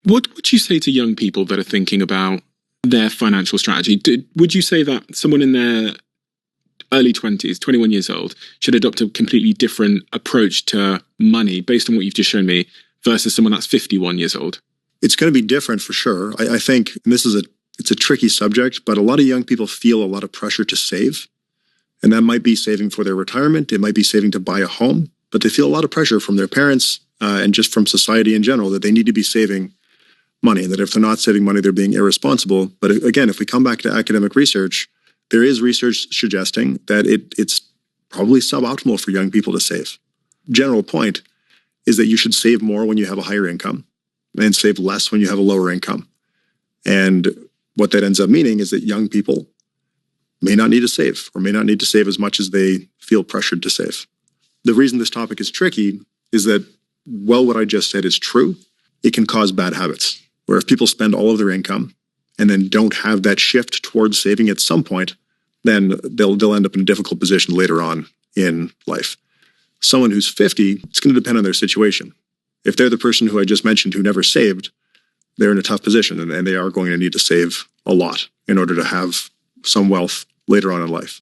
What would you say to young people that are thinking about their financial strategy? Would you say that someone in their early 20s, 21 years old, should adopt a completely different approach to money based on what you've just shown me versus someone that's 51 years old? It's going to be different for sure. I think, and it's a tricky subject, but a lot of young people feel a lot of pressure to save. And that might be saving for their retirement. It might be saving to buy a home, but they feel a lot of pressure from their parents and just from society in general that they need to be saving money, and that if they're not saving money, they're being irresponsible. But again, if we come back to academic research, there is research suggesting that it's probably suboptimal for young people to save. General point is that you should save more when you have a higher income and save less when you have a lower income. And what that ends up meaning is that young people may not need to save or may not need to save as much as they feel pressured to save. The reason this topic is tricky is that, well, what I just said is true. It can cause bad habits, where if people spend all of their income and then don't have that shift towards saving at some point, then they'll end up in a difficult position later on in life. Someone who's 50, it's going to depend on their situation. If they're the person who I just mentioned who never saved, they're in a tough position, and they are going to need to save a lot in order to have some wealth later on in life.